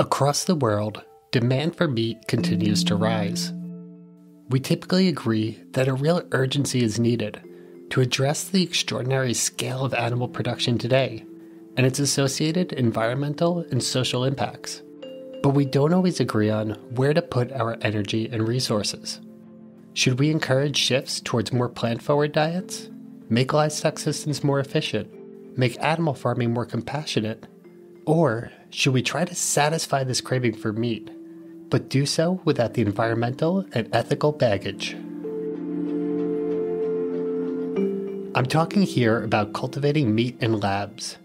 Across the world, demand for meat continues to rise. We typically agree that a real urgency is needed to address the extraordinary scale of animal production today and its associated environmental and social impacts. But we don't always agree on where to put our energy and resources. Should we encourage shifts towards more plant-forward diets? Make livestock systems more efficient? Make animal farming more compassionate? Or should we try to satisfy this craving for meat, but do so without the environmental and ethical baggage? I'm talking here about cultivating meat in labs.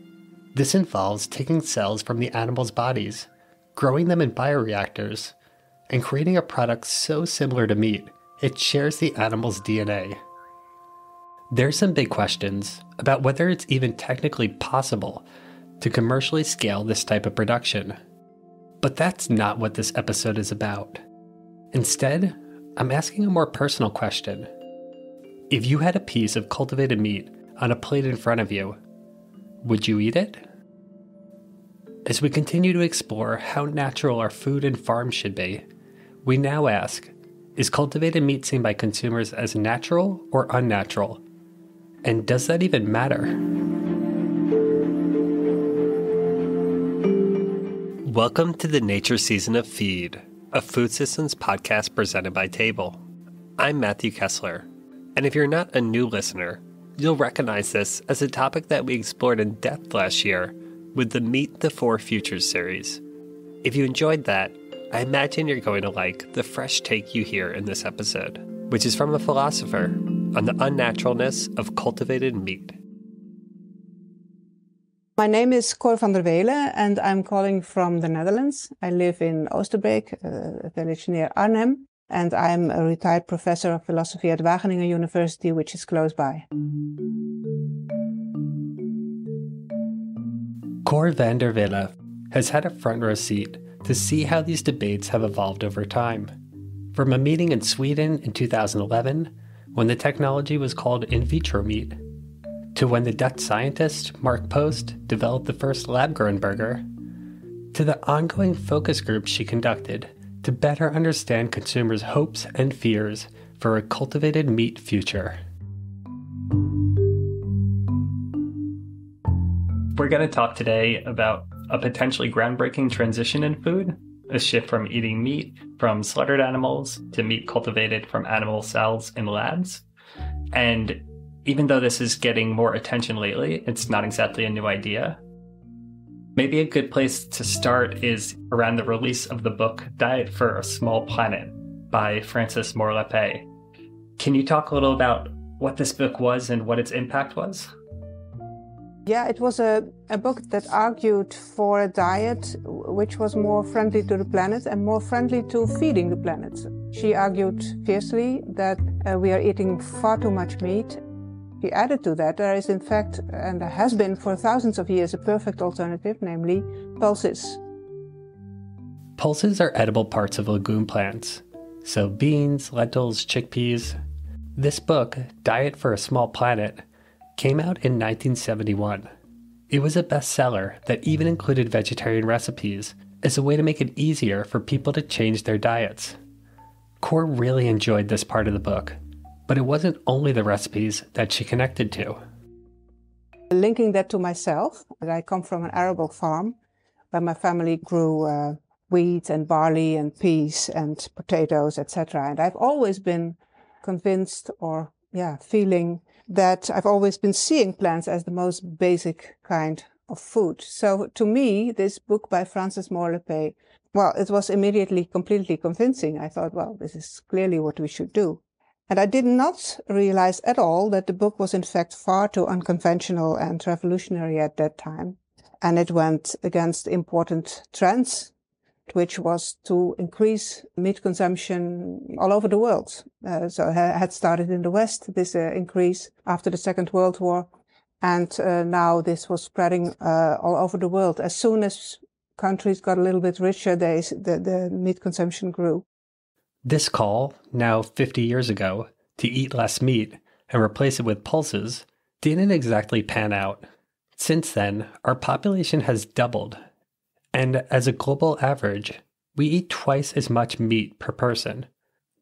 This involves taking cells from the animals' bodies, growing them in bioreactors, and creating a product so similar to meat it shares the animal's DNA. There's some big questions about whether it's even technically possible to commercially scale this type of production. But that's not what this episode is about. Instead, I'm asking a more personal question. If you had a piece of cultivated meat on a plate in front of you, would you eat it? As we continue to explore how natural our food and farms should be, we now ask, is cultivated meat seen by consumers as natural or unnatural? And does that even matter? Welcome to the Nature Season of Feed, a food systems podcast presented by Table. I'm Matthew Kessler, and if you're not a new listener, you'll recognize this as a topic that we explored in depth last year with the Meat the Four Futures series. If you enjoyed that, I imagine you're going to like the fresh take you hear in this episode, which is from a philosopher on the unnaturalness of cultivated meat. My name is Cor van der Wele and I'm calling from the Netherlands. I live in Oosterbeek, a village near Arnhem, and I'm a retired professor of philosophy at Wageningen University, which is close by. Cor van der Wele has had a front row seat to see how these debates have evolved over time. From a meeting in Sweden in 2011, when the technology was called in vitro meat, to when the Dutch scientist Mark Post developed the first lab-grown burger, to the ongoing focus groups she conducted to better understand consumers' hopes and fears for a cultivated meat future. We're going to talk today about a potentially groundbreaking transition in food, a shift from eating meat from slaughtered animals to meat cultivated from animal cells in labs. And even though this is getting more attention lately, it's not exactly a new idea. Maybe a good place to start is around the release of the book Diet for a Small Planet by Frances Moore Lappé. Can you talk a little about what this book was and what its impact was? Yeah, it was a book that argued for a diet which was more friendly to the planet and more friendly to feeding the planet. She argued fiercely that we are eating far too much meat. She added to that there is in fact, and there has been for thousands of years, a perfect alternative, namely pulses. Pulses are edible parts of legume plants, so beans, lentils, chickpeas. This book, Diet for a Small Planet, came out in 1971. It was a bestseller that even included vegetarian recipes as a way to make it easier for people to change their diets. Cor really enjoyed this part of the book, but it wasn't only the recipes that she connected to. Linking that to myself, I come from an arable farm where my family grew wheat and barley and peas and potatoes, etc. And I've always been convinced feeling that I've always been seeing plants as the most basic kind of food. So to me, this book by Frances Moore Lappé, it was immediately completely convincing. I thought, this is clearly what we should do. And I did not realize at all that the book was in fact far too unconventional and revolutionary at that time. And it went against important trends, which was to increase meat consumption all over the world. So it had started in the West, this increase after the Second World War. And now this was spreading all over the world. As soon as countries got a little bit richer, the meat consumption grew. This call, now 50 years ago, to eat less meat and replace it with pulses, didn't exactly pan out. Since then, our population has doubled, And as a global average, we eat twice as much meat per person.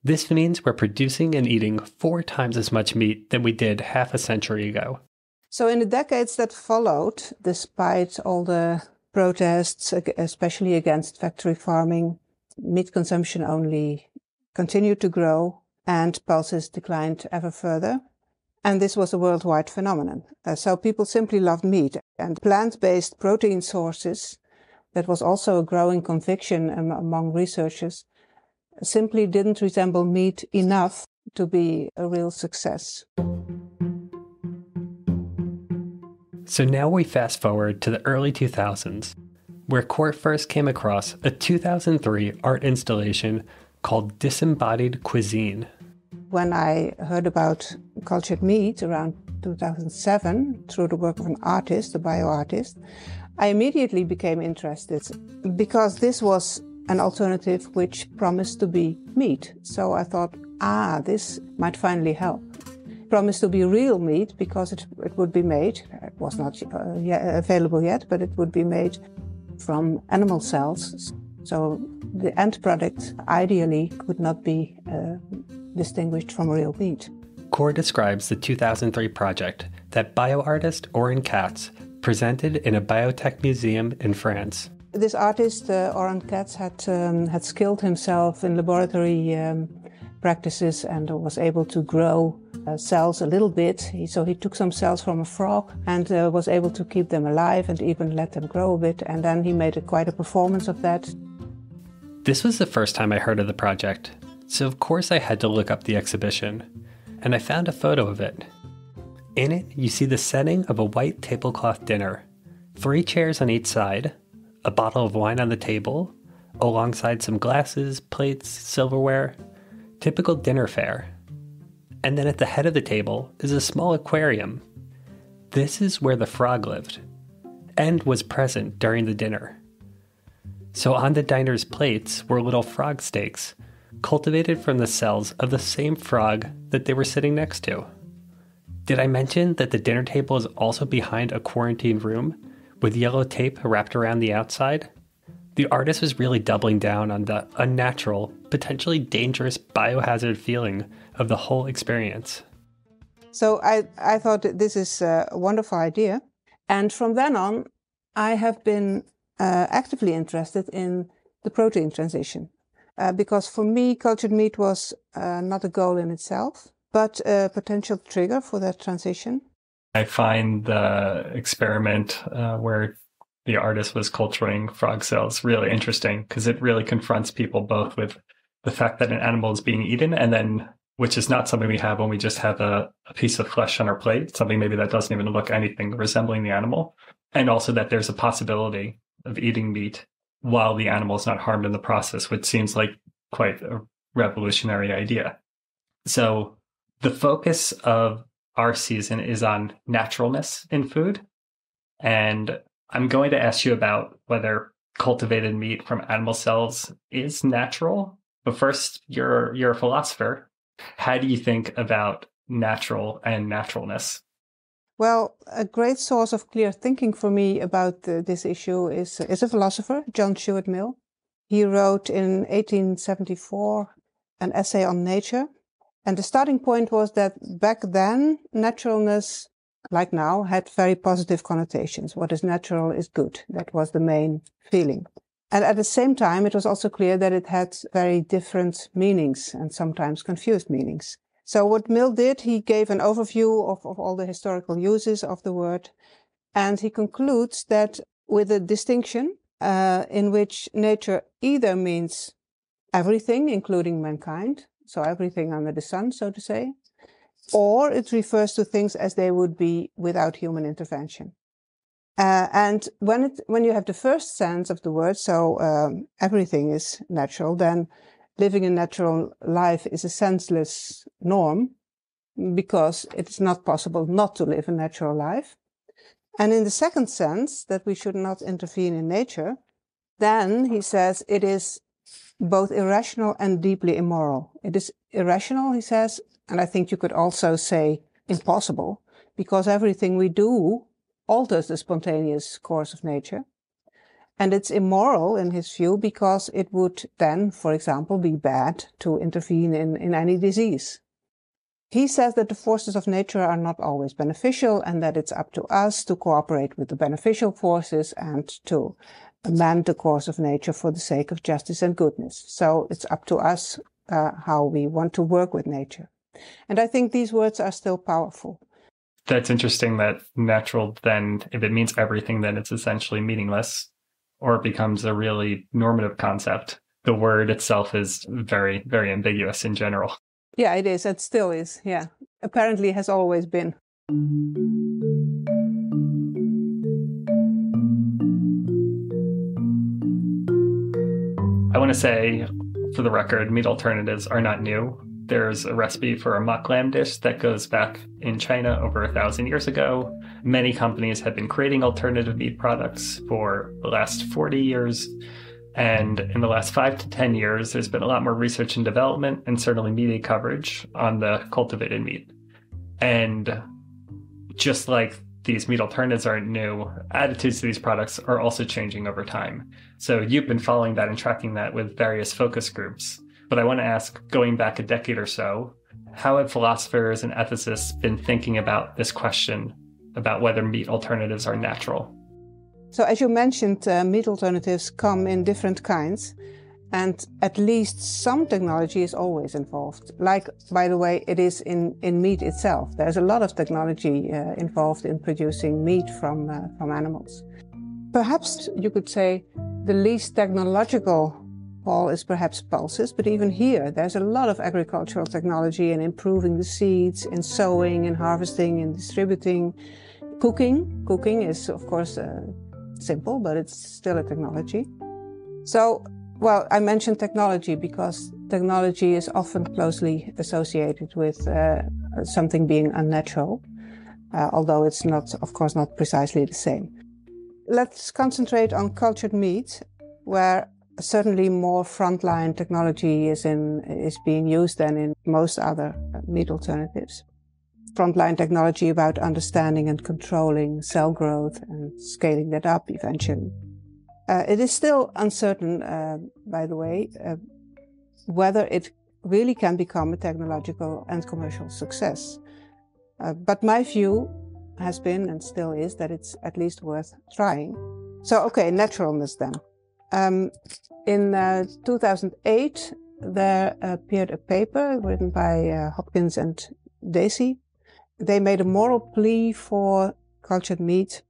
This means we're producing and eating 4 times as much meat than we did half a century ago. So in the decades that followed, despite all the protests, especially against factory farming, meat consumption only continued to grow and pulses declined ever further. And this was a worldwide phenomenon. So people simply loved meat, and plant-based protein sources, that was also a growing conviction among researchers, simply didn't resemble meat enough to be a real success. So now we fast forward to the early 2000s, where Cor first came across a 2003 art installation called Disembodied Cuisine. When I heard about cultured meat around 2007 through the work of an artist, a bioartist, I immediately became interested because this was an alternative which promised to be meat. So I thought, this might finally help. It promised to be real meat because it would be made, it was not available yet, but it would be made from animal cells. So the end product ideally could not be distinguished from real meat. Cor describes the 2003 project that bioartist Oren Katz presented in a biotech museum in France. This artist, Oren Katz, had skilled himself in laboratory practices and was able to grow cells a little bit. So he took some cells from a frog and was able to keep them alive and even let them grow a bit. And then he made quite a performance of that. This was the first time I heard of the project, so of course I had to look up the exhibition, and I found a photo of it. In it, you see the setting of a white tablecloth dinner, 3 chairs on each side, a bottle of wine on the table, alongside some glasses, plates, silverware, typical dinner fare. And then at the head of the table is a small aquarium. This is where the frog lived, and was present during the dinner. So on the diner's plates were little frog steaks, cultivated from the cells of the same frog that they were sitting next to. Did I mention that the dinner table is also behind a quarantine room with yellow tape wrapped around the outside? The artist was really doubling down on the unnatural, potentially dangerous biohazard feeling of the whole experience. So I thought that this is a wonderful idea. And from then on, I have been actively interested in the protein transition. Because for me, cultured meat was not a goal in itself, but a potential trigger for that transition. I find the experiment where the artist was culturing frog cells really interesting because it really confronts people both with the fact that an animal is being eaten and then, which is not something we have when we just have a piece of flesh on our plate, something maybe that doesn't even look anything resembling the animal. And also that there's a possibility of eating meat while the animal is not harmed in the process, which seems like quite a revolutionary idea. So the focus of our season is on naturalness in food. And I'm going to ask you about whether cultivated meat from animal cells is natural. But first, you're a philosopher. How do you think about natural and naturalness? Well, a great source of clear thinking for me about this issue is a philosopher, John Stuart Mill. He wrote in 1874 an essay on nature. And the starting point was that back then, naturalness, like now, had very positive connotations. What is natural is good. That was the main feeling. And at the same time, it was also clear that it had very different meanings and sometimes confused meanings. So what Mill did, he gave an overview of all the historical uses of the word. And he concludes that with a distinction in which nature either means everything, including mankind, so everything under the sun, so to say, or it refers to things as they would be without human intervention. And when you have the first sense of the word, so everything is natural, then living a natural life is a senseless norm because it's not possible not to live a natural life. And in the second sense, that we should not intervene in nature, then he says it is both irrational and deeply immoral. It is irrational, he says, and I think you could also say impossible, because everything we do alters the spontaneous course of nature. And it's immoral in his view because it would then, for example, be bad to intervene in any disease. He says that the forces of nature are not always beneficial and that it's up to us to cooperate with the beneficial forces and to amend the course of nature for the sake of justice and goodness. So it's up to us how we want to work with nature. And I think these words are still powerful. That's interesting that natural then, if it means everything, then it's essentially meaningless, or it becomes a really normative concept. The word itself is very, very ambiguous in general. Yeah, it is. It still is. Yeah. Apparently has always been. I want to say, for the record, meat alternatives are not new. There's a recipe for a mock lamb dish that goes back in China over 1,000 years ago. Many companies have been creating alternative meat products for the last 40 years. And in the last 5 to 10 years, there's been a lot more research and development and certainly media coverage on the cultivated meat. And just like these meat alternatives aren't new, attitudes to these products are also changing over time. So you've been following that and tracking that with various focus groups. But I want to ask, going back a decade or so, how have philosophers and ethicists been thinking about this question about whether meat alternatives are natural? So as you mentioned, meat alternatives come in different kinds, and at least some technology is always involved. Like, by the way, it is in meat itself. There's a lot of technology involved in producing meat from animals. Perhaps you could say the least technological ball is perhaps pulses, but even here there's a lot of agricultural technology in improving the seeds, in sowing, in harvesting, in distributing. Cooking is, of course, simple, but it's still a technology. So, well, I mentioned technology because technology is often closely associated with something being unnatural, although it's not, of course, not precisely the same. Let's concentrate on cultured meat, where certainly more frontline technology is being used than in most other meat alternatives. Frontline technology about understanding and controlling cell growth and scaling that up eventually. It is still uncertain, by the way, whether it really can become a technological and commercial success. But my view has been and still is that it's at least worth trying. So, okay, naturalness then. In 2008, there appeared a paper written by Hopkins and Dacey. They made a moral plea for cultured meat.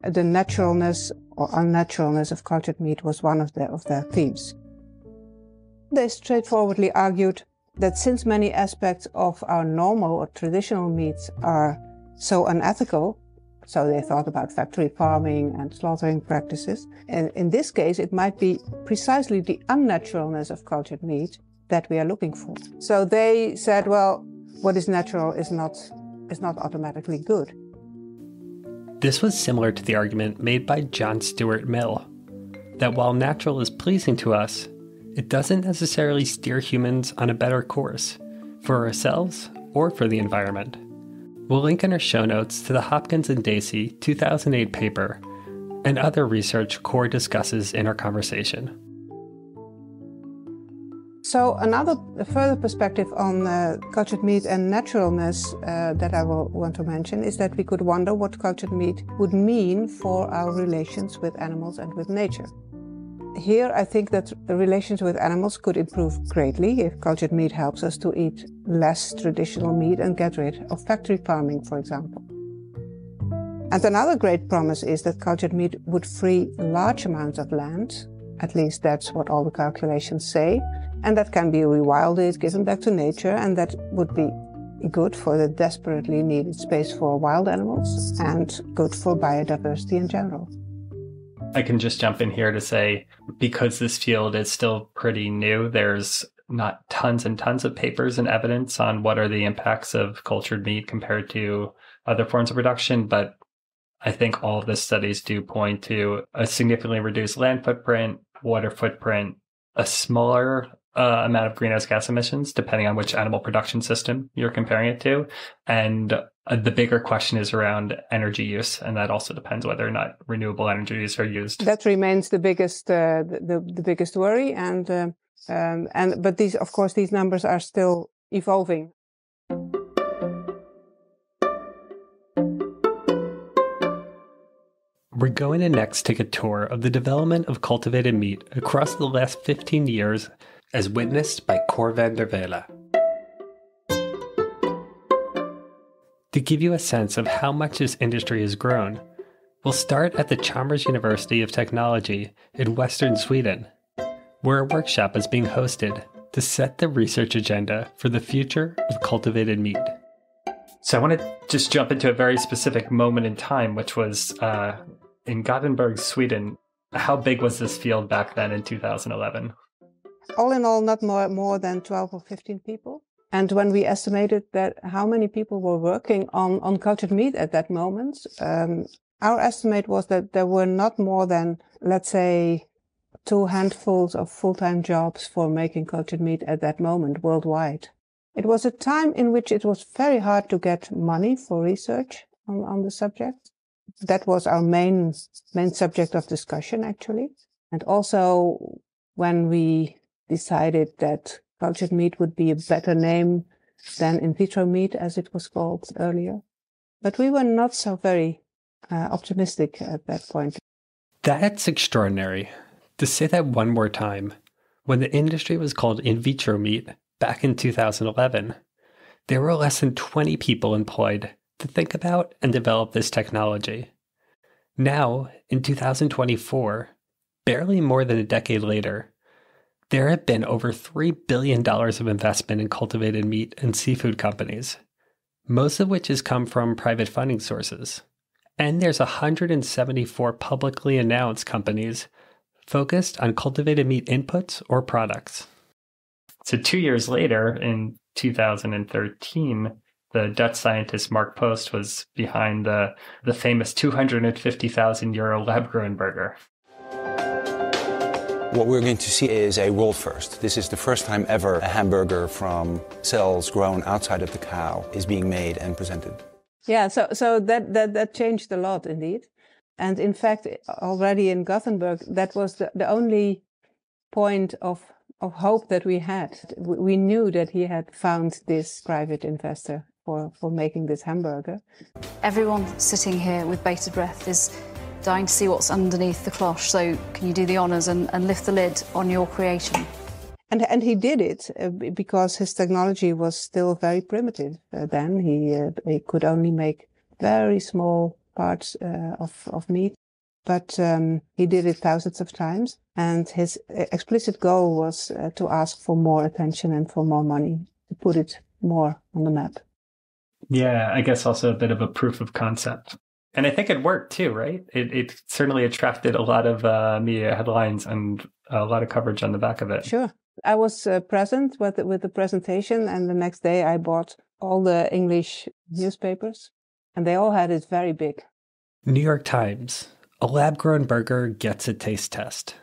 The naturalness or unnaturalness of cultured meat was one of their themes. They straightforwardly argued that since many aspects of our normal or traditional meats are so unethical, so they thought about factory farming and slaughtering practices, and in this case it might be precisely the unnaturalness of cultured meat that we are looking for. So they said, well, what is natural is not automatically good. This was similar to the argument made by John Stuart Mill, that while natural is pleasing to us, it doesn't necessarily steer humans on a better course, for ourselves or for the environment. We'll link in our show notes to the Hopkins and Dacey 2008 paper and other research CORE discusses in our conversation. So a further perspective on cultured meat and naturalness that I will want to mention is that we could wonder what cultured meat would mean for our relations with animals and with nature. Here, I think that the relations with animals could improve greatly if cultured meat helps us to eat less traditional meat and get rid of factory farming, for example. And another great promise is that cultured meat would free large amounts of land. At least that's what all the calculations say. And that can be rewilded, given back to nature, and that would be good for the desperately needed space for wild animals and good for biodiversity in general. I can just jump in here to say, because this field is still pretty new, there's not tons and tons of papers and evidence on what are the impacts of cultured meat compared to other forms of production, but I think all of the studies do point to a significantly reduced land footprint, water footprint, a smaller amount of greenhouse gas emissions, depending on which animal production system you're comparing it to. And the bigger question is around energy use, and that also depends whether or not renewable energies are used. That remains the biggest the biggest worry, but these, of course, these numbers are still evolving. We're going to next take a tour of the development of cultivated meat across the last 15 years, as witnessed by Cor van der Velde. To give you a sense of how much this industry has grown, we'll start at the Chalmers University of Technology in Western Sweden, where a workshop is being hosted to set the research agenda for the future of cultivated meat. So I want to just jump into a very specific moment in time, which was in Gothenburg, Sweden. How big was this field back then in 2011? All in all, not more than 12 or 15 people. And when we estimated that how many people were working on cultured meat at that moment, our estimate was that there were not more than, let's say, 2 handfuls of full-time jobs for making cultured meat at that moment worldwide. It was a time in which it was very hard to get money for research on the subject. That was our main subject of discussion, actually. And also when we decided that cultured meat would be a better name than in vitro meat, as it was called earlier. But we were not so very optimistic at that point. That's extraordinary. To say that one more time, when the industry was called in vitro meat back in 2011, there were less than 20 people employed to think about and develop this technology. Now, in 2024, barely more than a decade later, there have been over $3 billion of investment in cultivated meat and seafood companies, most of which has come from private funding sources. And there's 174 publicly announced companies focused on cultivated meat inputs or products. So 2 years later, in 2013, the Dutch scientist Mark Post was behind the famous €250,000 lab-grown burger. What we're going to see is a world first. This is the first time ever a hamburger from cells grown outside of the cow is being made and presented. Yeah, so that changed a lot indeed. And in fact, already in Gothenburg, that was the only point of hope that we had. We knew that he had found this private investor for making this hamburger. Everyone sitting here with bated breath is dying to see what's underneath the cloche. So can you do the honours and lift the lid on your creation? And he did it because his technology was still very primitive. Then he could only make very small parts of meat, but he did it thousands of times. And his explicit goal was to ask for more attention and for more money, to put it more on the map. Yeah, I guess also a bit of a proof of concept. And I think it worked too, right? It certainly attracted a lot of media headlines and a lot of coverage on the back of it. Sure. I was present with the presentation, and the next day I bought all the English newspapers, and they all had it very big. New York Times, a lab-grown burger gets a taste test.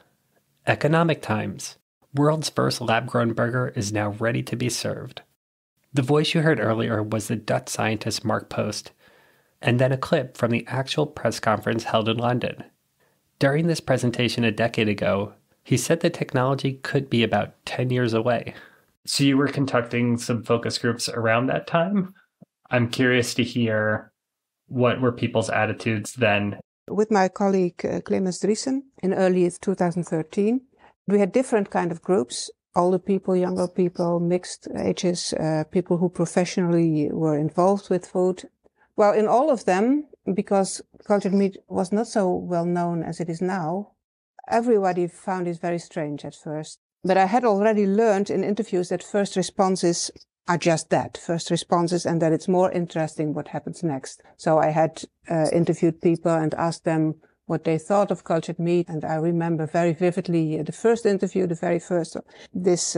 Economic Times, world's first lab-grown burger is now ready to be served. The voice you heard earlier was the Dutch scientist Mark Post, and then a clip from the actual press conference held in London. During this presentation a decade ago, he said the technology could be about 10 years away. So you were conducting some focus groups around that time? I'm curious to hear what were people's attitudes then. With my colleague Clemens Driessen in early 2013, we had different kind of groups. Older people, younger people, mixed ages, people who professionally were involved with food. Well, in all of them, because cultured meat was not so well known as it is now, everybody found it very strange at first. But I had already learned in interviews that first responses are just that, first responses, and that it's more interesting what happens next. So I had interviewed people and asked them what they thought of cultured meat. And I remember very vividly the first interview, the very first, this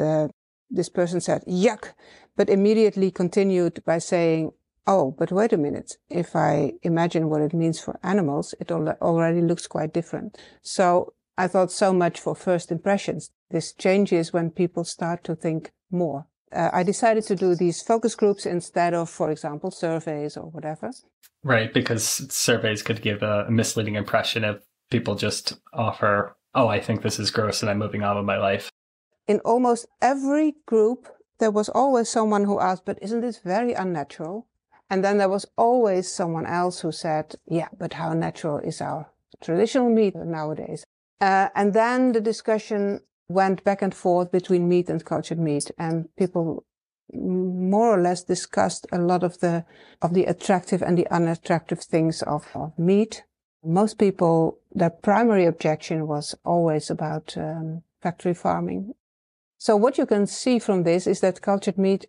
person said, yuck, but immediately continued by saying, oh, but wait a minute. If I imagine what it means for animals, it already looks quite different. So I thought so much for first impressions. this changes when people start to think more. I decided to do these focus groups instead of, for example, surveys or whatever. Right, because surveys could give a misleading impression if people just offer, oh, I think this is gross and I'm moving on with my life. In almost every group, there was always someone who asked, but isn't this very unnatural? And then there was always someone else who said, yeah, but how natural is our traditional meat nowadays? And then the discussion went back and forth between meat and cultured meat, and people more or less discussed a lot of the attractive and the unattractive things of meat. Most people, their primary objection was always about factory farming. So what you can see from this is that cultured meat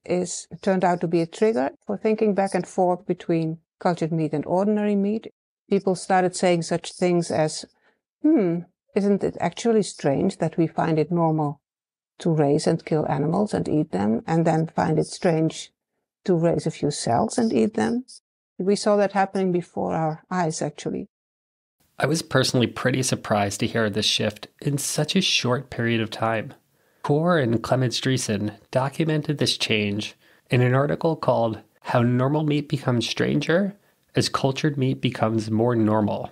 turned out to be a trigger for thinking back and forth between cultured meat and ordinary meat. People started saying such things as, isn't it actually strange that we find it normal to raise and kill animals and eat them, and then find it strange to raise a few cells and eat them? We saw that happening before our eyes, actually. I was personally pretty surprised to hear this shift in such a short period of time. Cor and Clemens Driessen documented this change in an article called How Normal Meat Becomes Stranger as Cultured Meat Becomes More Normal.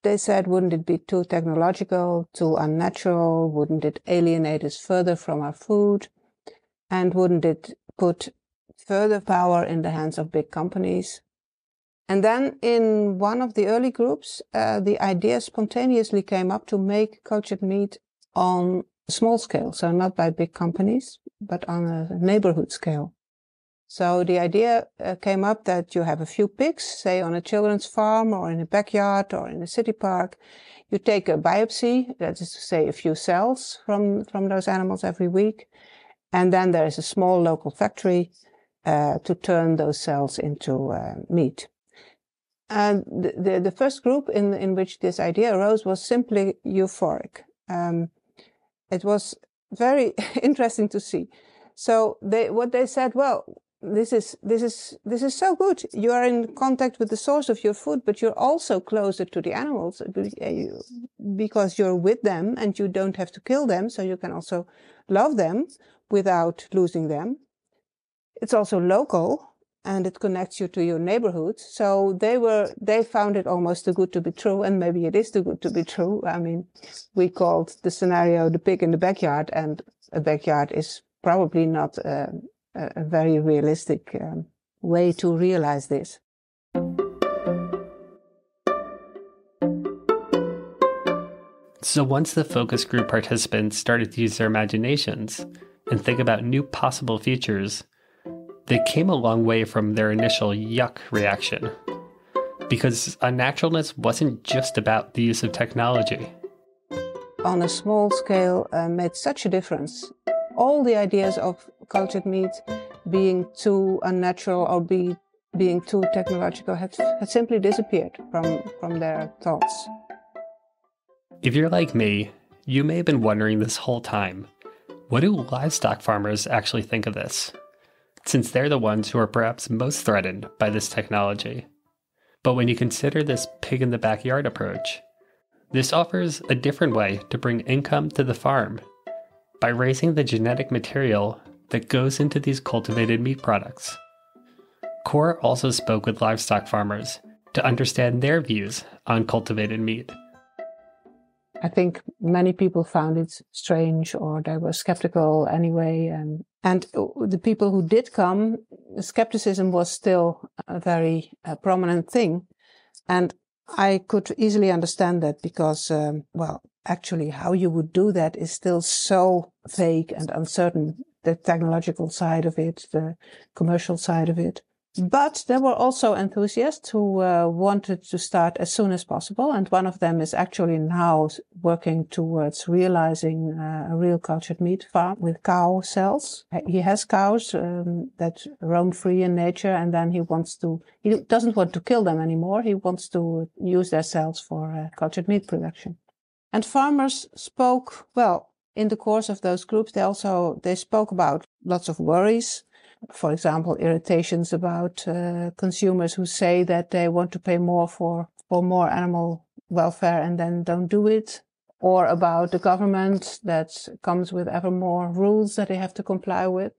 They said, wouldn't it be too technological, too unnatural? Wouldn't it alienate us further from our food? And wouldn't it put further power in the hands of big companies? And then in one of the early groups, the idea spontaneously came up to make cultured meat on a small scale. So not by big companies, but on a neighborhood scale. So the idea came up that you have a few pigs, say on a children's farm or in a backyard or in a city park. You take a biopsy, that is to say a few cells from those animals every week. And then there is a small local factory to turn those cells into meat. And the first group in which this idea arose was simply euphoric. It was very interesting to see. So what they said, well, this is so good. You are in contact with the source of your food, but you're also closer to the animals because you're with them and you don't have to kill them, so you can also love them without losing them. It's also local and it connects you to your neighborhood. So they found it almost too good to be true, and maybe it is too good to be true. I mean, we called the scenario the pig in the backyard, and a backyard is probably not a very realistic way to realize this. So once the focus group participants started to use their imaginations and think about new possible futures, they came a long way from their initial yuck reaction. Because unnaturalness wasn't just about the use of technology. On a small scale made such a difference. All the ideas of cultured meat being too unnatural or being too technological had simply disappeared from their thoughts. If you're like me, you may have been wondering this whole time, what do livestock farmers actually think of this? Since they're the ones who are perhaps most threatened by this technology. But when you consider this pig in the backyard approach, this offers a different way to bring income to the farm by raising the genetic material that goes into these cultivated meat products. Cor also spoke with livestock farmers to understand their views on cultivated meat. I think many people found it strange, or they were skeptical anyway. And the people who did come, skepticism was still a very prominent thing. And I could easily understand that because, actually how you would do that is still so vague and uncertain, the technological side of it, the commercial side of it. But there were also enthusiasts who wanted to start as soon as possible. And one of them is actually now working towards realizing a real cultured meat farm with cow cells. He has cows that roam free in nature, and then he doesn't want to kill them anymore. He wants to use their cells for cultured meat production. And farmers spoke, in the course of those groups, they spoke about lots of worries. For example, irritations about consumers who say that they want to pay more for more animal welfare and then don't do it. or about the government that comes with ever more rules that they have to comply with.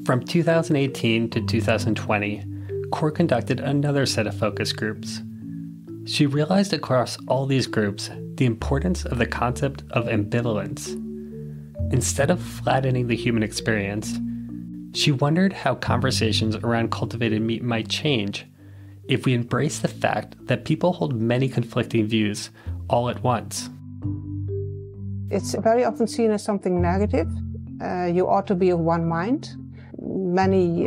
From 2018 to 2020, Cor conducted another set of focus groups. She realized across all these groups the importance of the concept of ambivalence. Instead of flattening the human experience, she wondered how conversations around cultivated meat might change if we embrace the fact that people hold many conflicting views all at once. It's very often seen as something negative. You ought to be of one mind. Many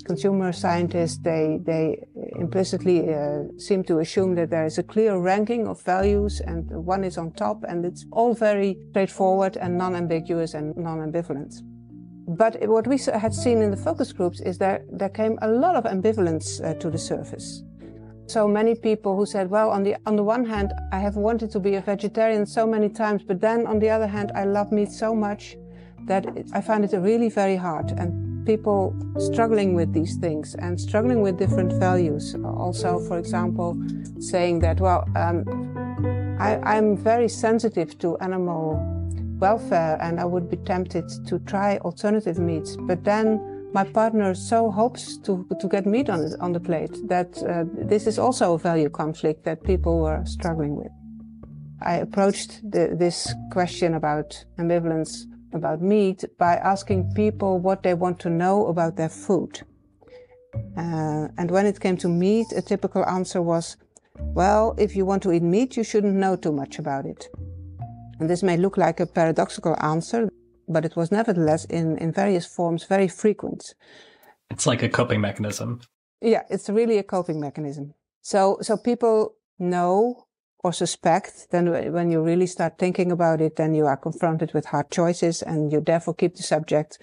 consumer scientists, they implicitly seem to assume that there is a clear ranking of values and one is on top, and it's all very straightforward and non-ambiguous and non-ambivalent. But what we had seen in the focus groups is there came a lot of ambivalence to the surface. So many people who said, well, on the one hand, I have wanted to be a vegetarian so many times, but then on the other hand, I love meat so much that I find it really very hard. And people struggling with these things and struggling with different values. Also, for example, saying that, well, I'm very sensitive to animal welfare and I would be tempted to try alternative meats, but then my partner so hopes to get meat on the plate that this is also a value conflict that people were struggling with. I approached this question about ambivalence about meat by asking people what they want to know about their food. And when it came to meat, a typical answer was, well, if you want to eat meat, you shouldn't know too much about it. And this may look like a paradoxical answer, but it was nevertheless in various forms very frequent. It's like a coping mechanism. Yeah, it's really a coping mechanism. So people know or suspect, then when you really start thinking about it, then you are confronted with hard choices and you therefore keep the subject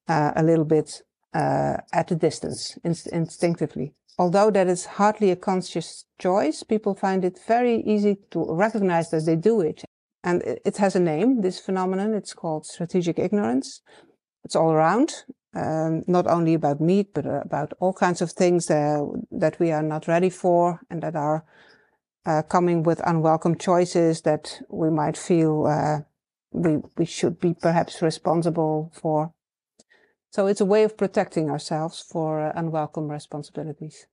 a little bit at a distance, instinctively. Although that is hardly a conscious choice, people find it very easy to recognize that they do it. And it has a name, this phenomenon. It's called strategic ignorance. It's all around, not only about meat, but about all kinds of things that we are not ready for and that are coming with unwelcome choices that we might feel we should be perhaps responsible for. So it's a way of protecting ourselves for unwelcome responsibilities.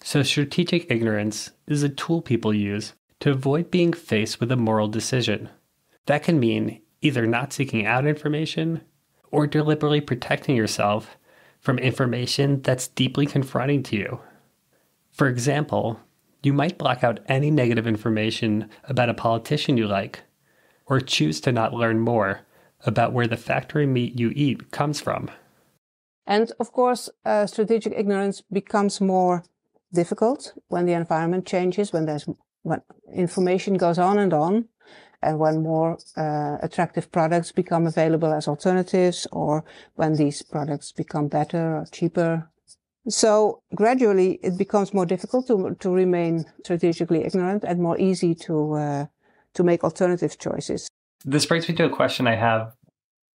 So strategic ignorance is a tool people use to avoid being faced with a moral decision. That can mean either not seeking out information or deliberately protecting yourself from information that's deeply confronting to you. For example, you might block out any negative information about a politician you like, or choose to not learn more about where the factory meat you eat comes from. And of course, strategic ignorance becomes more difficult when the environment changes, when information goes on, and when more attractive products become available as alternatives, or when these products become better or cheaper. So gradually it becomes more difficult to remain strategically ignorant and more easy to make alternative choices. This brings me to a question I have.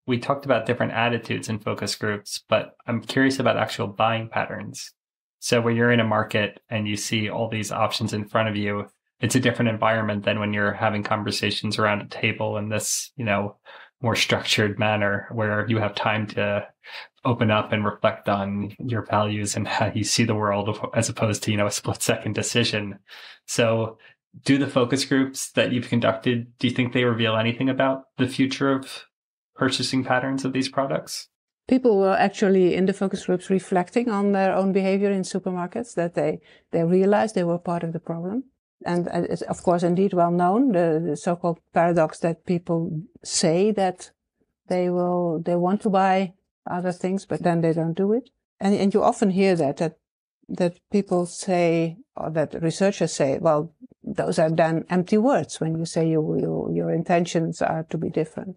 We talked about different attitudes in focus groups, but I'm curious about actual buying patterns. So when you're in a market and you see all these options in front of you, it's a different environment than when you're having conversations around a table in this, more structured manner where you have time to open up and reflect on your values and how you see the world as opposed to, a split-second decision. So do the focus groups that you've conducted, do you think they reveal anything about the future of purchasing patterns of these products? People were actually in the focus groups reflecting on their own behavior in supermarkets, that they realized they were part of the problem. And it's, of course, indeed well known, the so-called paradox that people say that they want to buy other things, but then they don't do it. And you often hear that people say, or that researchers say, well, those are then empty words when you say your intentions are to be different.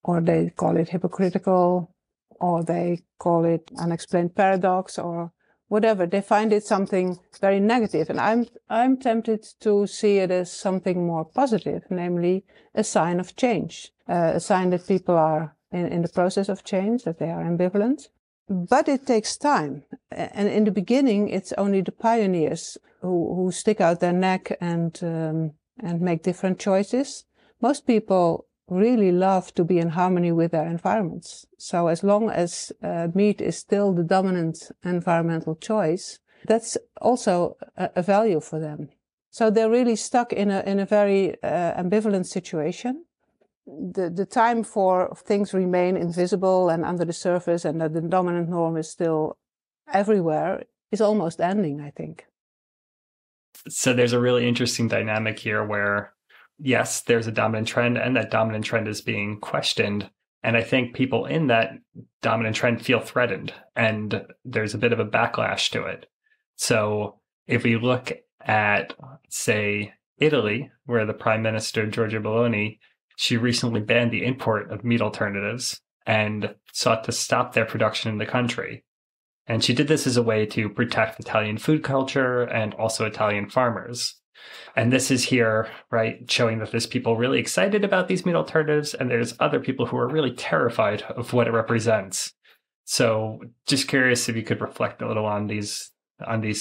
Or they call it hypocritical, or they call it unexplained paradox, or whatever. They find it something very negative. And I'm tempted to see it as something more positive, namely a sign of change, a sign that people are in the process of change, that they are ambivalent. But it takes time. And in the beginning, it's only the pioneers who stick out their neck and make different choices. Most people really love to be in harmony with their environments. So as long as meat is still the dominant environmental choice, that's also a value for them. So they're really stuck in a very ambivalent situation. The time for things remain invisible and under the surface and that the dominant norm is still everywhere is almost ending, I think. So there's a really interesting dynamic here where, yes, there's a dominant trend and that dominant trend is being questioned. And I think people in that dominant trend feel threatened and there's a bit of a backlash to it. So if we look at, say, Italy, where the Prime Minister, Giorgia Meloni, she recently banned the import of meat alternatives and sought to stop their production in the country. And she did this as a way to protect Italian food culture and also Italian farmers. And this is here, right, showing that there's people really excited about these meat alternatives and there's other people who are really terrified of what it represents. So just curious if you could reflect a little on these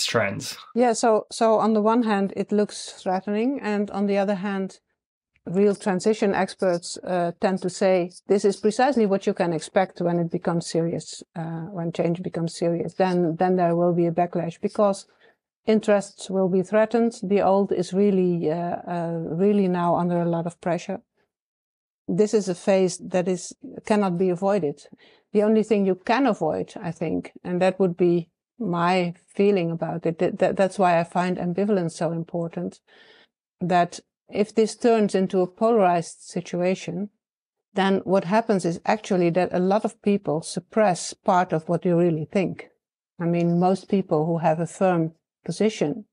trends. Yeah, so on the one hand, it looks threatening, and on the other hand, real transition experts tend to say this is precisely what you can expect when it becomes serious, when change becomes serious. Then there will be a backlash because interests will be threatened. The old is really now under a lot of pressure. This is a phase that cannot be avoided. The only thing you can avoid, I think, and that would be my feeling about it. That's why I find ambivalence so important. That if this turns into a polarized situation, then what happens is actually that a lot of people suppress part of what you really think. I mean, most people who have a firm position,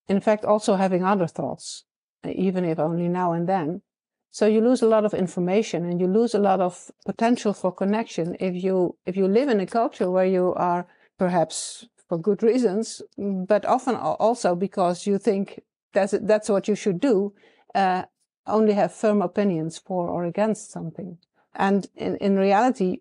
in fact, also having other thoughts, even if only now and then. So you lose a lot of information and you lose a lot of potential for connection if you live in a culture where you are, perhaps for good reasons, but often also because you think that's what you should do, only have firm opinions for or against something. And in reality,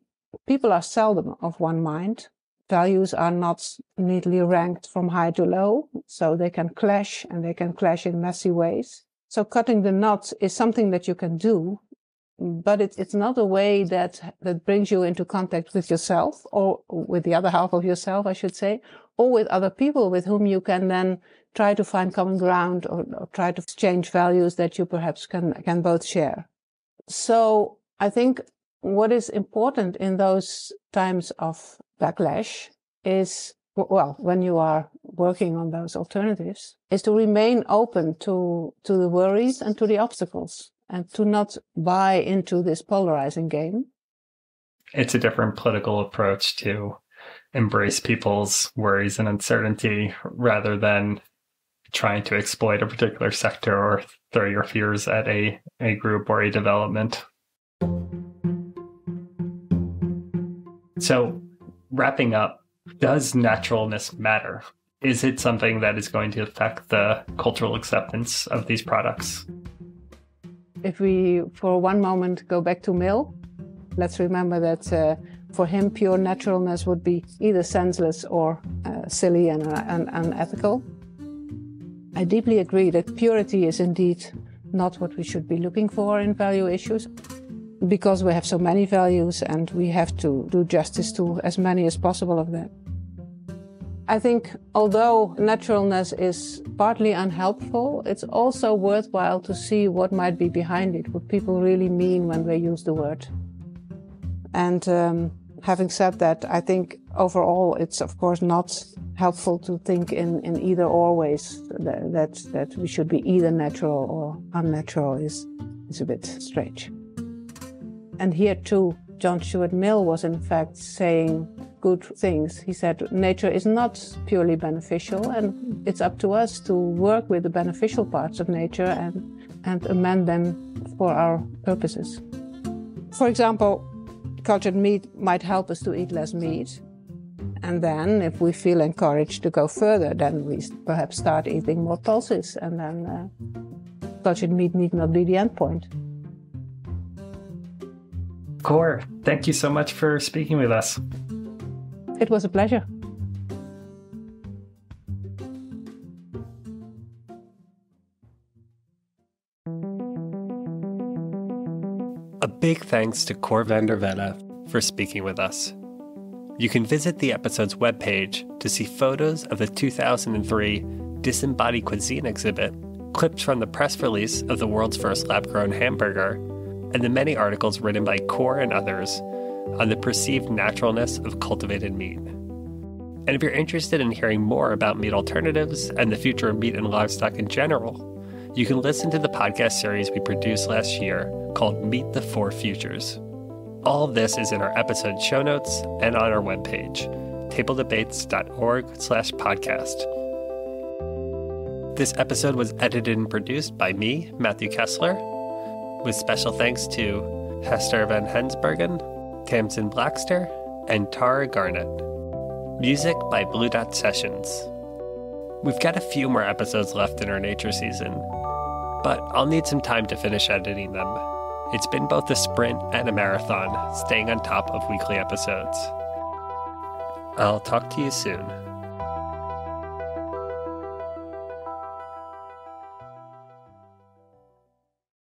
people are seldom of one mind. Values are not neatly ranked from high to low, so they can clash, and they can clash in messy ways. So cutting the knot is something that you can do, but it's not a way that brings you into contact with yourself, or with the other half of yourself, I should say, or with other people with whom you can then try to find common ground or try to exchange values that you perhaps can both share. So I think what is important in those times of backlash is, well, when you are working on those alternatives, is to remain open to the worries and to the obstacles, and to not buy into this polarizing game. It's a different political approach to embrace people's worries and uncertainty rather than trying to exploit a particular sector or throw your fears at a group or a development. So, wrapping up, does naturalness matter? Is it something that is going to affect the cultural acceptance of these products? If we, for one moment, go back to Mill, let's remember that for him, pure naturalness would be either senseless or silly and unethical. I deeply agree that purity is indeed not what we should be looking for in value issues, because we have so many values and we have to do justice to as many as possible of them. I think although naturalness is partly unhelpful, it's also worthwhile to see what might be behind it, what people really mean when they use the word. And having said that, I think overall it's of course not helpful to think in either or ways, that we should be either natural or unnatural is a bit strange. And here too, John Stuart Mill was in fact saying good things. He said nature is not purely beneficial, and it's up to us to work with the beneficial parts of nature and amend them for our purposes. For example, cultured meat might help us to eat less meat. And then, if we feel encouraged to go further, then we perhaps start eating more pulses, and then cultured meat need not be the end point. Cor, thank you so much for speaking with us. It was a pleasure. A big thanks to Cor van der Velde for speaking with us. You can visit the episode's webpage to see photos of the 2003 Disembodied Cuisine exhibit, clips from the press release of the world's first lab-grown hamburger, and the many articles written by Cor and others on the perceived naturalness of cultivated meat. And if you're interested in hearing more about meat alternatives and the future of meat and livestock in general, you can listen to the podcast series we produced last year called Meat the Four Futures. All of this is in our episode show notes and on our webpage, tabledebates.org/podcast. This episode was edited and produced by me, Matthew Kessler, with special thanks to Hester Van Hensbergen, Tamsin Blackster, and Tara Garnett. Music by Blue Dot Sessions. We've got a few more episodes left in our nature season, but I'll need some time to finish editing them. It's been both a sprint and a marathon, staying on top of weekly episodes. I'll talk to you soon.